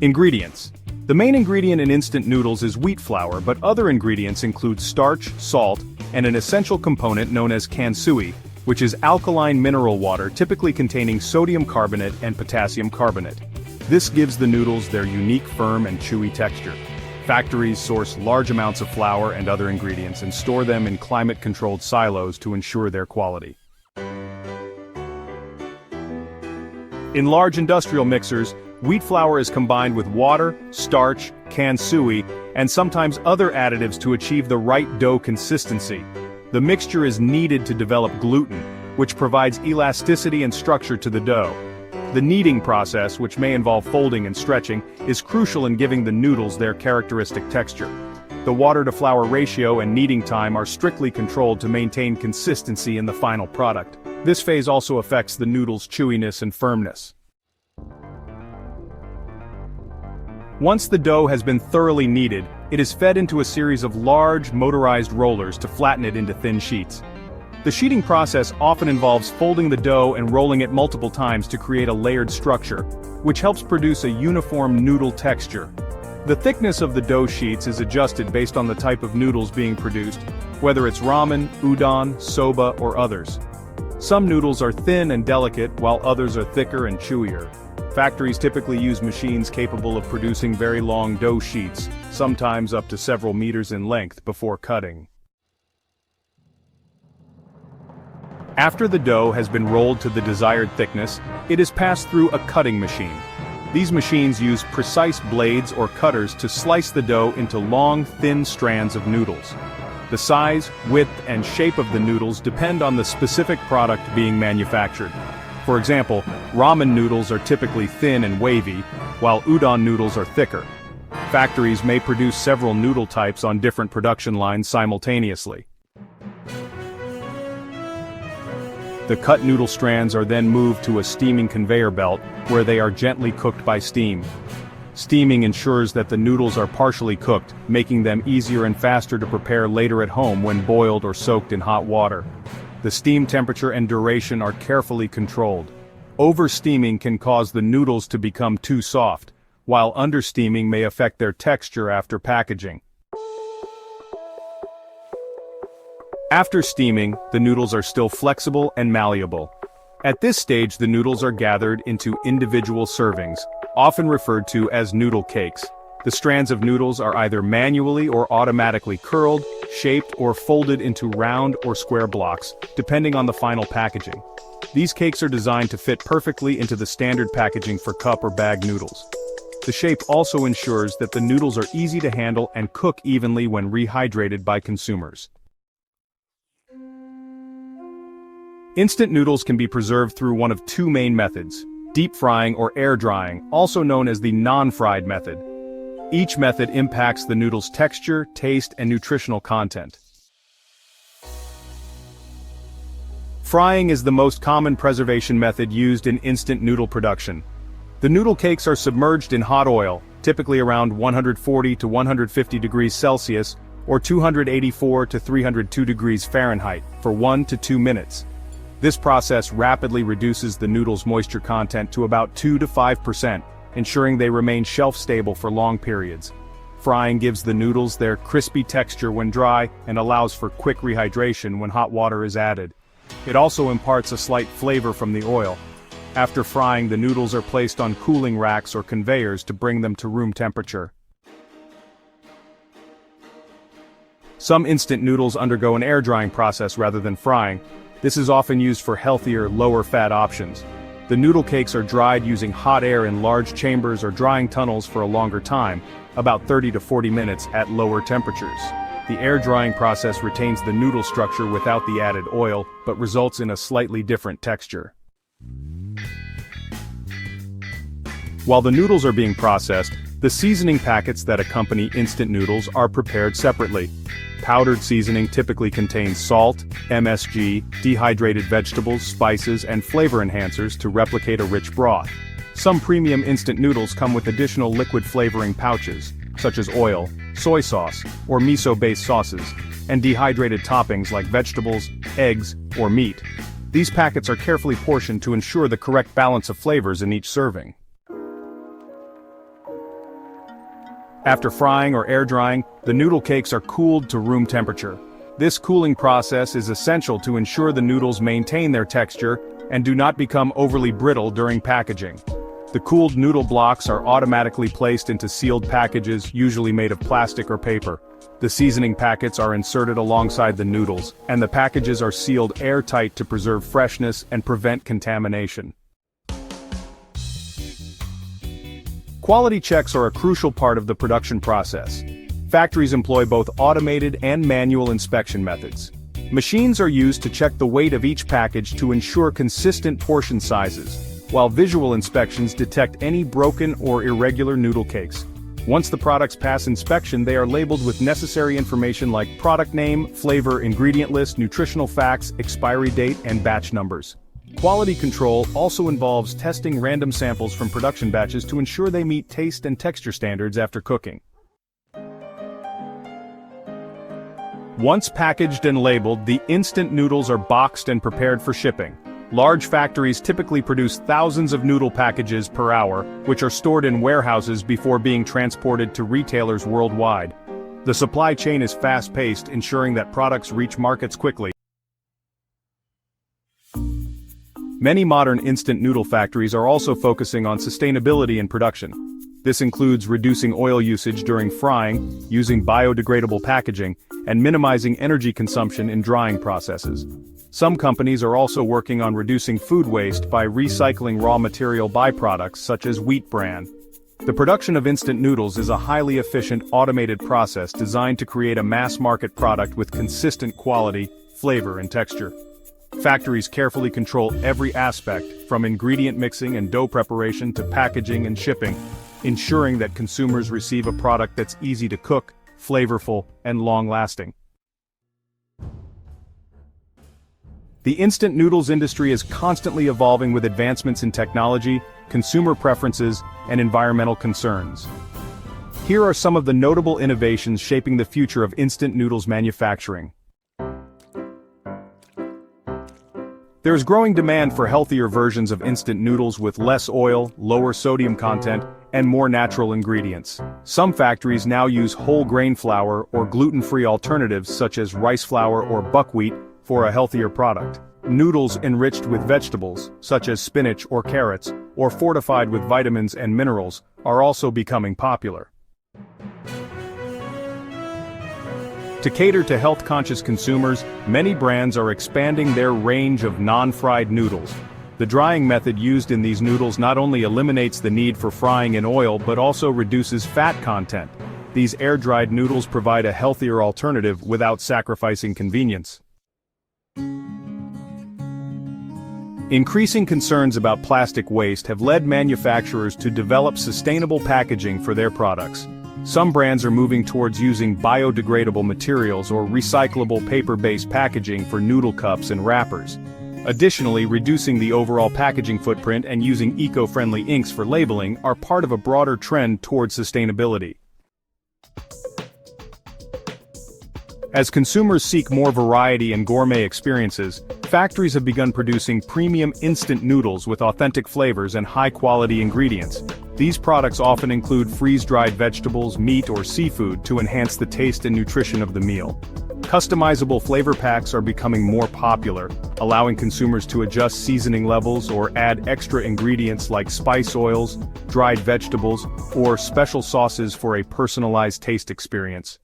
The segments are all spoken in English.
Ingredients. The main ingredient in instant noodles is wheat flour, but other ingredients include starch, salt, and an essential component known as kansui, which is alkaline mineral water typically containing sodium carbonate and potassium carbonate. This gives the noodles their unique firm and chewy texture. Factories source large amounts of flour and other ingredients and store them in climate-controlled silos to ensure their quality. In large industrial mixers, wheat flour is combined with water, starch, kansui, and sometimes other additives to achieve the right dough consistency. The mixture is kneaded to develop gluten, which provides elasticity and structure to the dough. The kneading process, which may involve folding and stretching, is crucial in giving the noodles their characteristic texture. The water-to-flour ratio and kneading time are strictly controlled to maintain consistency in the final product. This phase also affects the noodles' chewiness and firmness. Once the dough has been thoroughly kneaded, it is fed into a series of large, motorized rollers to flatten it into thin sheets. The sheeting process often involves folding the dough and rolling it multiple times to create a layered structure, which helps produce a uniform noodle texture. The thickness of the dough sheets is adjusted based on the type of noodles being produced, whether it's ramen, udon, soba, or others. Some noodles are thin and delicate, while others are thicker and chewier. Factories typically use machines capable of producing very long dough sheets, sometimes up to several meters in length, before cutting. After the dough has been rolled to the desired thickness, it is passed through a cutting machine. These machines use precise blades or cutters to slice the dough into long, thin strands of noodles. The size, width, and shape of the noodles depend on the specific product being manufactured. For example, ramen noodles are typically thin and wavy, while udon noodles are thicker. Factories may produce several noodle types on different production lines simultaneously. The cut noodle strands are then moved to a steaming conveyor belt, where they are gently cooked by steam. Steaming ensures that the noodles are partially cooked, making them easier and faster to prepare later at home when boiled or soaked in hot water. The steam temperature and duration are carefully controlled. Oversteaming can cause the noodles to become too soft, while understeaming may affect their texture after packaging. After steaming, the noodles are still flexible and malleable. At this stage, the noodles are gathered into individual servings, often referred to as noodle cakes. The strands of noodles are either manually or automatically curled, shaped, or folded into round or square blocks, depending on the final packaging. These cakes are designed to fit perfectly into the standard packaging for cup or bag noodles. The shape also ensures that the noodles are easy to handle and cook evenly when rehydrated by consumers. Instant noodles can be preserved through one of two main methods: deep frying or air drying, also known as the non-fried method. Each method impacts the noodle's texture, taste, and nutritional content. Frying is the most common preservation method used in instant noodle production. The noodle cakes are submerged in hot oil, typically around 140 to 150 degrees Celsius, or 284 to 302 degrees Fahrenheit, for 1 to 2 minutes. This process rapidly reduces the noodle's moisture content to about 2 to 5%, ensuring they remain shelf-stable for long periods. Frying gives the noodles their crispy texture when dry and allows for quick rehydration when hot water is added. It also imparts a slight flavor from the oil. After frying, the noodles are placed on cooling racks or conveyors to bring them to room temperature. Some instant noodles undergo an air drying process rather than frying. This is often used for healthier, lower-fat options. The noodle cakes are dried using hot air in large chambers or drying tunnels for a longer time, about 30 to 40 minutes at lower temperatures. The air drying process retains the noodle structure without the added oil, but results in a slightly different texture. While the noodles are being processed, the seasoning packets that accompany instant noodles are prepared separately. Powdered seasoning typically contains salt, MSG, dehydrated vegetables, spices, and flavor enhancers to replicate a rich broth. Some premium instant noodles come with additional liquid flavoring pouches, such as oil, soy sauce, or miso-based sauces, and dehydrated toppings like vegetables, eggs, or meat. These packets are carefully portioned to ensure the correct balance of flavors in each serving. After frying or air drying, the noodle cakes are cooled to room temperature. This cooling process is essential to ensure the noodles maintain their texture and do not become overly brittle during packaging. The cooled noodle blocks are automatically placed into sealed packages, usually made of plastic or paper. The seasoning packets are inserted alongside the noodles, and the packages are sealed airtight to preserve freshness and prevent contamination. Quality checks are a crucial part of the production process. Factories employ both automated and manual inspection methods. Machines are used to check the weight of each package to ensure consistent portion sizes, while visual inspections detect any broken or irregular noodle cakes. Once the products pass inspection, they are labeled with necessary information like product name, flavor, ingredient list, nutritional facts, expiry date, and batch numbers. Quality control also involves testing random samples from production batches to ensure they meet taste and texture standards after cooking. Once packaged and labeled, the instant noodles are boxed and prepared for shipping. Large factories typically produce thousands of noodle packages per hour, which are stored in warehouses before being transported to retailers worldwide. The supply chain is fast-paced, ensuring that products reach markets quickly. Many modern instant noodle factories are also focusing on sustainability in production. This includes reducing oil usage during frying, using biodegradable packaging, and minimizing energy consumption in drying processes. Some companies are also working on reducing food waste by recycling raw material byproducts such as wheat bran. The production of instant noodles is a highly efficient automated process designed to create a mass-market product with consistent quality, flavor, and texture. Factories carefully control every aspect, from ingredient mixing and dough preparation to packaging and shipping, ensuring that consumers receive a product that's easy to cook, flavorful, and long-lasting. The instant noodles industry is constantly evolving with advancements in technology, consumer preferences, and environmental concerns. Here are some of the notable innovations shaping the future of instant noodles manufacturing. There is growing demand for healthier versions of instant noodles with less oil, lower sodium content, and more natural ingredients. Some factories now use whole grain flour or gluten-free alternatives such as rice flour or buckwheat for a healthier product. Noodles enriched with vegetables, such as spinach or carrots, or fortified with vitamins and minerals, are also becoming popular. To cater to health-conscious consumers, many brands are expanding their range of non-fried noodles. The drying method used in these noodles not only eliminates the need for frying in oil but also reduces fat content. These air-dried noodles provide a healthier alternative without sacrificing convenience. Increasing concerns about plastic waste have led manufacturers to develop sustainable packaging for their products. Some brands are moving towards using biodegradable materials or recyclable paper-based packaging for noodle cups and wrappers. Additionally, reducing the overall packaging footprint and using eco-friendly inks for labeling are part of a broader trend towards sustainability. As consumers seek more variety and gourmet experiences, factories have begun producing premium instant noodles with authentic flavors and high-quality ingredients. These products often include freeze-dried vegetables, meat, or seafood to enhance the taste and nutrition of the meal. Customizable flavor packs are becoming more popular, allowing consumers to adjust seasoning levels or add extra ingredients like spice oils, dried vegetables, or special sauces for a personalized taste experience.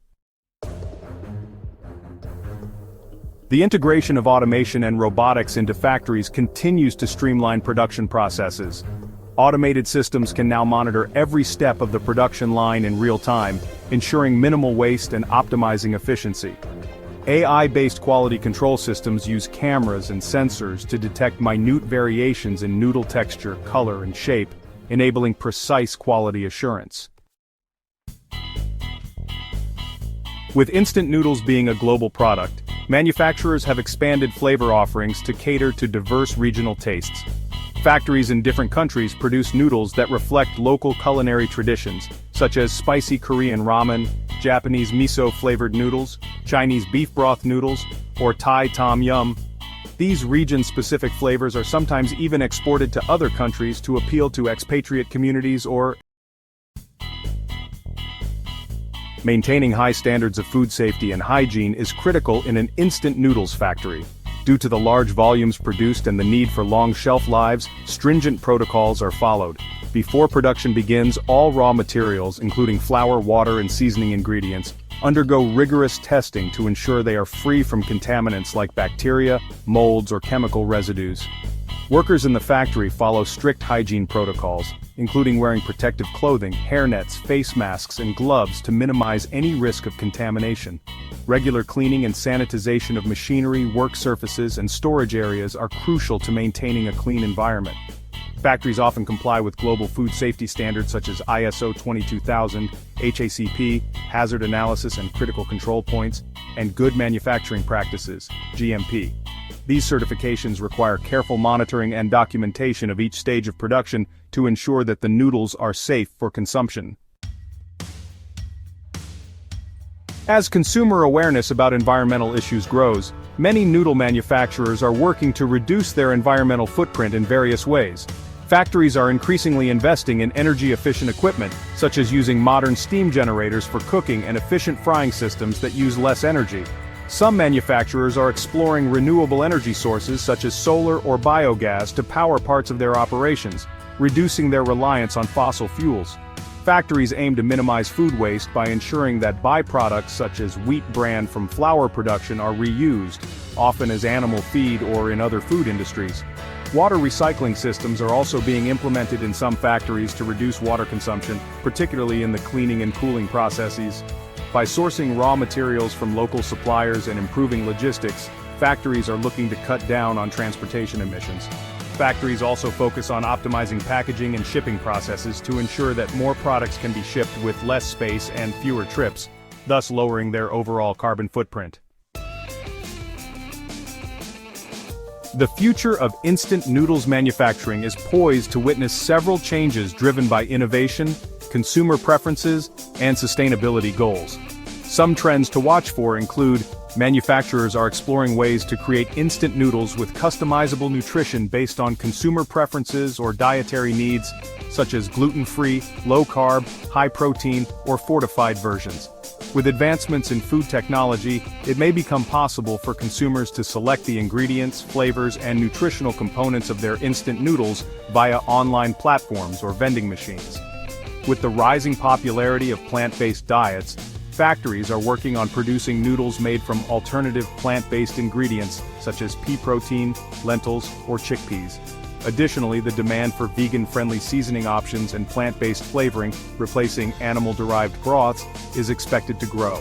The integration of automation and robotics into factories continues to streamline production processes. Automated systems can now monitor every step of the production line in real time, ensuring minimal waste and optimizing efficiency. AI-based quality control systems use cameras and sensors to detect minute variations in noodle texture, color, and shape, enabling precise quality assurance. With instant noodles being a global product, manufacturers have expanded flavor offerings to cater to diverse regional tastes. Factories in different countries produce noodles that reflect local culinary traditions, such as spicy Korean ramen, Japanese miso-flavored noodles, Chinese beef broth noodles, or Thai tom yum. These region-specific flavors are sometimes even exported to other countries to appeal to expatriate communities or Maintaining high standards of food safety and hygiene is critical in an instant noodles factory. Due to the large volumes produced and the need for long shelf lives, stringent protocols are followed. Before production begins, all raw materials, including flour, water, and seasoning ingredients, undergo rigorous testing to ensure they are free from contaminants like bacteria, molds, or chemical residues. Workers in the factory follow strict hygiene protocols, including wearing protective clothing, hairnets, face masks, and gloves to minimize any risk of contamination. Regular cleaning and sanitization of machinery, work surfaces, and storage areas are crucial to maintaining a clean environment. Factories often comply with global food safety standards such as ISO 22000, HACCP, Hazard Analysis and Critical Control Points, and Good Manufacturing Practices, GMP. These certifications require careful monitoring and documentation of each stage of production to ensure that the noodles are safe for consumption. As consumer awareness about environmental issues grows, many noodle manufacturers are working to reduce their environmental footprint in various ways. Factories are increasingly investing in energy-efficient equipment, such as using modern steam generators for cooking and efficient frying systems that use less energy. Some manufacturers are exploring renewable energy sources such as solar or biogas to power parts of their operations, reducing their reliance on fossil fuels. Factories aim to minimize food waste by ensuring that byproducts such as wheat bran from flour production are reused, often as animal feed or in other food industries. Water recycling systems are also being implemented in some factories to reduce water consumption, particularly in the cleaning and cooling processes. By sourcing raw materials from local suppliers and improving logistics, factories are looking to cut down on transportation emissions. Factories also focus on optimizing packaging and shipping processes to ensure that more products can be shipped with less space and fewer trips, thus lowering their overall carbon footprint. The future of instant noodles manufacturing is poised to witness several changes driven by innovation, consumer preferences, and sustainability goals. Some trends to watch for include: manufacturers are exploring ways to create instant noodles with customizable nutrition based on consumer preferences or dietary needs, such as gluten-free, low-carb, high-protein, or fortified versions. With advancements in food technology, it may become possible for consumers to select the ingredients, flavors, and nutritional components of their instant noodles via online platforms or vending machines. With the rising popularity of plant-based diets, factories are working on producing noodles made from alternative plant-based ingredients such as pea protein, lentils, or chickpeas. Additionally, the demand for vegan-friendly seasoning options and plant-based flavoring, replacing animal-derived broths, is expected to grow.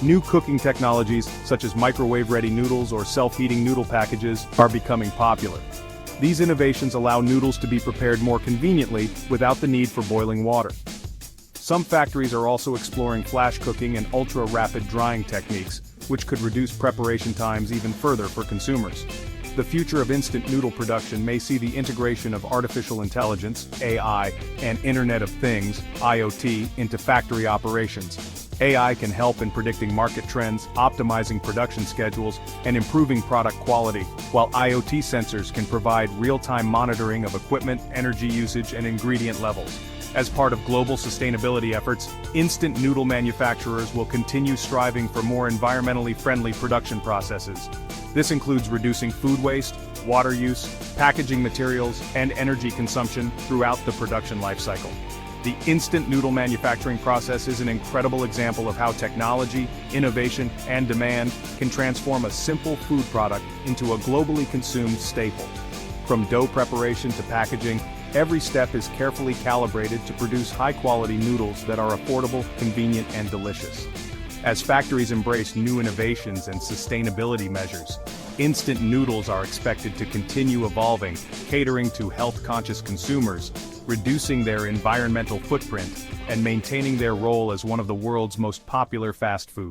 New cooking technologies, such as microwave-ready noodles or self-heating noodle packages, are becoming popular. These innovations allow noodles to be prepared more conveniently without the need for boiling water. Some factories are also exploring flash cooking and ultra-rapid drying techniques, which could reduce preparation times even further for consumers. The future of instant noodle production may see the integration of artificial intelligence, AI, and Internet of Things, IoT, into factory operations. AI can help in predicting market trends, optimizing production schedules, and improving product quality, while IoT sensors can provide real-time monitoring of equipment, energy usage, and ingredient levels. As part of global sustainability efforts, instant noodle manufacturers will continue striving for more environmentally friendly production processes. This includes reducing food waste, water use, packaging materials, and energy consumption throughout the production lifecycle. The instant noodle manufacturing process is an incredible example of how technology, innovation, and demand can transform a simple food product into a globally consumed staple. From dough preparation to packaging, every step is carefully calibrated to produce high-quality noodles that are affordable, convenient, and delicious. As factories embrace new innovations and sustainability measures, instant noodles are expected to continue evolving, catering to health-conscious consumers, reducing their environmental footprint, and maintaining their role as one of the world's most popular fast foods.